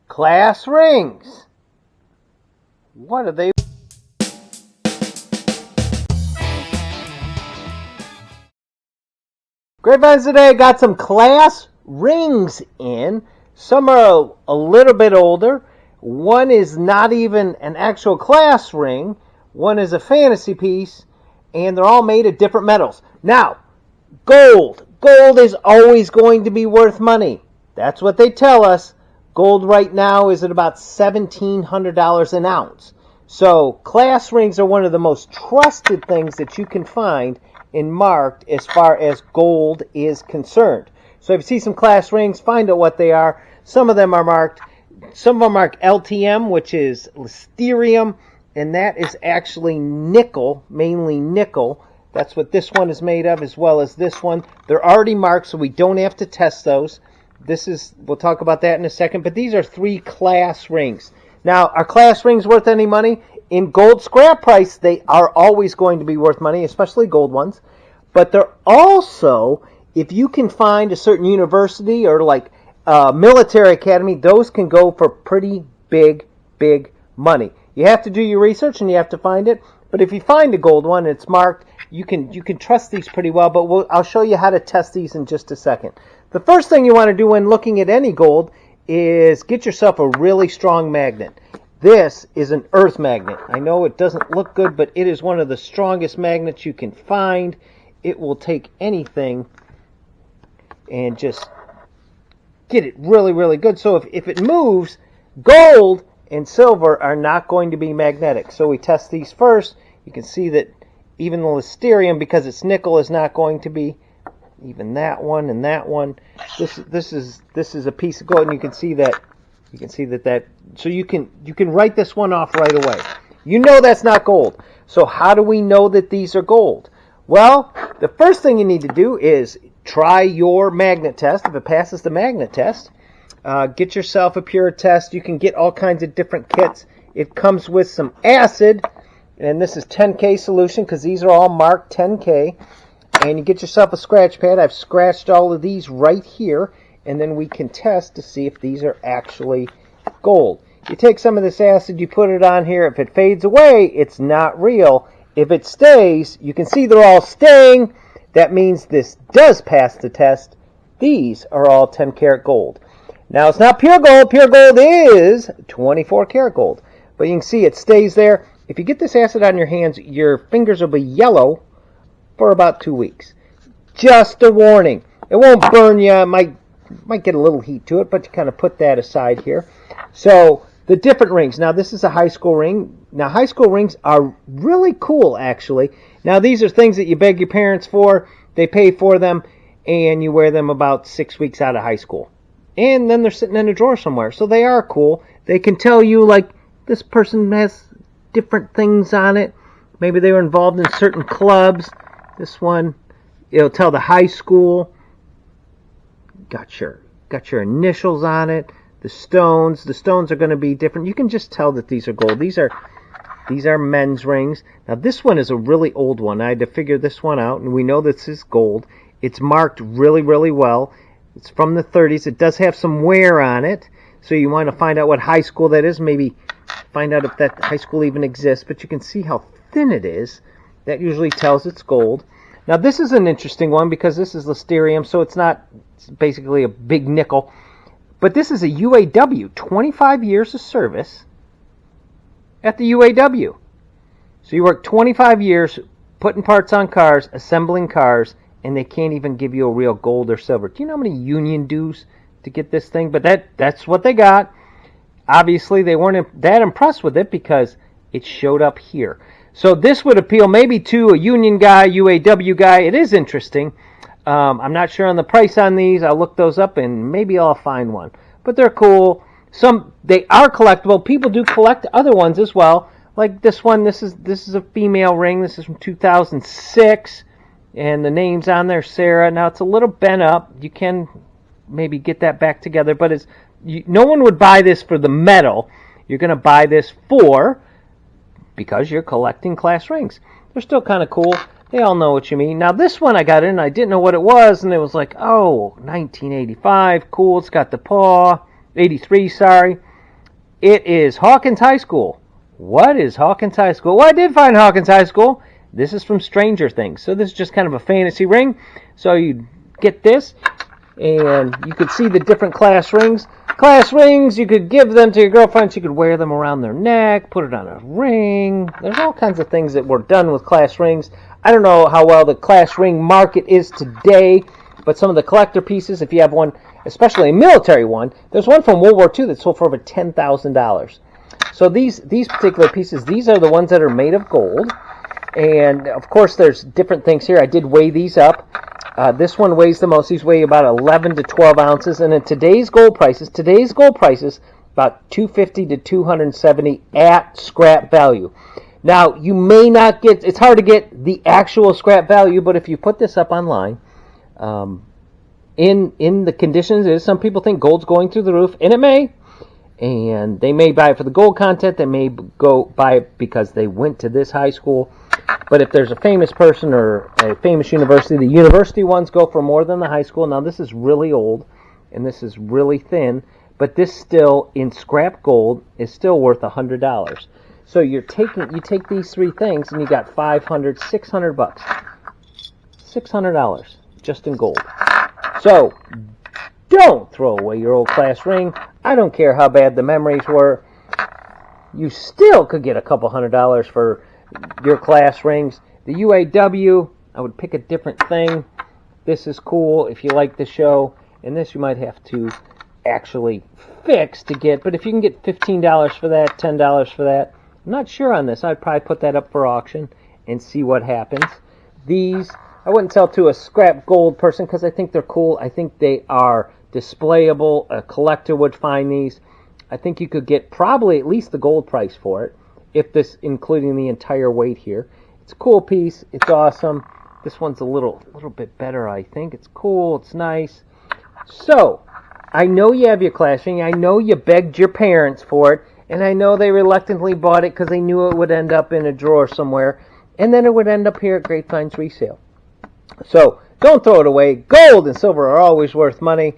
Class rings. What are they? Grapevines today got some class rings in. Some are a little bit older. One is not even an actual class ring. One is a fantasy piece. And they're all made of different metals. Now, gold. Gold is always going to be worth money. That's what they tell us. Gold right now is at about $1,700 an ounce. So class rings are one of the most trusted things that you can find in marked as far as gold is concerned. So if you see some class rings, find out what they are. Some of them are marked. Some of them are marked LTM, which is Lysterium, and that is actually nickel, mainly nickel. That's what this one is made of, as well as this one. They're already marked, so we don't have to test those. We'll talk about that in a second, but these are 3 class rings. Now, are class rings worth any money? In gold scrap price, they are always going to be worth money, especially gold ones. But they're also, if you can find a certain university or like a military academy, those can go for pretty big money. You have to do your research and you have to find it. But if you find a gold one and it's marked, you can trust these pretty well. But I'll show you how to test these in just a second. The first thing you want to do when looking at any gold is get yourself a really strong magnet. This is an earth magnet. I know it doesn't look good, but it is one of the strongest magnets you can find. It will take anything and just get it really good. So if it moves, gold and silver are not going to be magnetic. So we test these first. You can see that even the Lysterium, because it's nickel, is not going to be. Even that one and that one. This is a piece of gold, and you can see that. So you can write this one off right away. You know that's not gold. So how do we know that these are gold? Well, the first thing you need to do is try your magnet test. If it passes the magnet test, get yourself a pure test. You can get all kinds of different kits. It comes with some acid, and this is 10K solution because these are all marked 10K. And you get yourself a scratch pad. I've scratched all of these right here, and then we can test to see if these are actually gold. You take some of this acid, you put it on here. If it fades away, it's not real. If it stays, you can see they're all staying. That means this does pass the test. These are all 10 karat gold. Now, it's not pure gold. Pure gold is 24 karat gold. But you can see it stays there. If you get this acid on your hands, your fingers will be yellow for about 2 weeks. Just a warning. It won't burn you. It might get a little heat to it, but you kind of put that aside here. So the different rings. Now this is a high school ring. Now high school rings are really cool, actually. Now these are things that you beg your parents for. They pay for them, and you wear them about 6 weeks out of high school. And then they're sitting in a drawer somewhere. So they are cool. They can tell you, like, this person has different things on it. Maybe they were involved in certain clubs. This one, it'll tell the high school. Got your initials on it. The stones are going to be different. You can just tell that these are gold. These are men's rings. Now this one is a really old one. I had to figure this one out, and we know this is gold. It's marked really well. It's from the 30s. It does have some wear on it, so you want to find out what high school that is. Maybe find out if that high school even exists. But you can see how thin it is. That usually tells it's gold. Now this is an interesting one because this is Lysterium, so it's basically a big nickel. But this is a UAW, 25 years of service at the UAW. So you work 25 years putting parts on cars, assembling cars, and they can't even give you a real gold or silver. Do you know how many union dues to get this thing? But that's what they got. Obviously, they weren't that impressed with it because it showed up here. So this would appeal maybe to a union guy, UAW guy. It is interesting. I'm not sure on the price on these. I'll look those up and maybe I'll find one. But they're cool. They are collectible. People do collect other ones as well. Like this one. This is a female ring. This is from 2006, and the name's on there, Sarah. Now it's a little bent up. You can maybe get that back together, but no one would buy this for the metal. You're going to buy this because you're collecting class rings. They're still kind of cool. They all know what you mean. Now this one I got in, I didn't know what it was, and it was like, oh, 1985, cool. It's got the paw, 83, sorry. It is Hawkins High School. What is Hawkins High School? Well, I did find Hawkins High School. This is from Stranger Things. So this is just kind of a fantasy ring. So you get this, and you could see the different class rings. Class rings, you could give them to your girlfriends. You could wear them around their neck, put it on a ring. There's all kinds of things that were done with class rings. I don't know how well the class ring market is today, but some of the collector pieces, if you have one, especially a military one, there's one from World War II that sold for over $10,000. So these particular pieces, these are the ones that are made of gold. And, of course, there's different things here. I did weigh these up. This one weighs the most. These weigh about 11 to 12 ounces. And in today's gold prices, about $250 to $270 at scrap value. Now, you may not get, it's hard to get the actual scrap value, but if you put this up online, in the conditions, some people think gold's going through the roof, and it may. And they may buy it for the gold content. They may go buy it because they went to this high school. But if there's a famous person or a famous university, the university ones go for more than the high school. Now, this is really old, and this is really thin, but this still, in scrap gold, is still worth $100. So you take these three things, and you got $500, $600. $600 just in gold. So don't throw away your old class ring. I don't care how bad the memories were. You still could get a couple $100 for your class rings. The UAW, I would pick a different thing. This is cool if you like the show. And this you might have to actually fix to get. But if you can get $15 for that, $10 for that, I'm not sure on this. I'd probably put that up for auction and see what happens. These, I wouldn't sell to a scrap gold person because I think they're cool. I think they are displayable. A collector would find these. I think you could get probably at least the gold price for it, if this, including the entire weight here. It's a cool piece. It's awesome. This one's a little bit better, I think. It's cool. It's nice. So, I know you have your class ring. I know you begged your parents for it, and I know they reluctantly bought it because they knew it would end up in a drawer somewhere, and then it would end up here at Great Finds Resale. So, don't throw it away. Gold and silver are always worth money.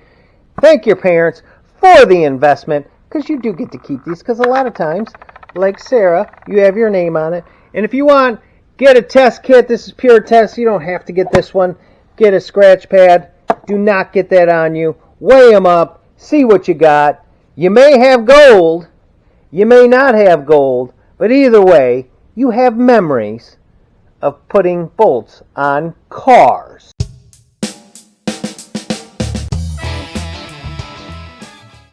Thank your parents for the investment, because you do get to keep these, because a lot of times, like Sarah, you have your name on it. And if you want, get a test kit. This is pure test. You don't have to get this one. Get a scratch pad. Do not get that on you. Weigh them up. See what you got. You may have gold. You may not have gold. But either way, you have memories of putting bolts on cars.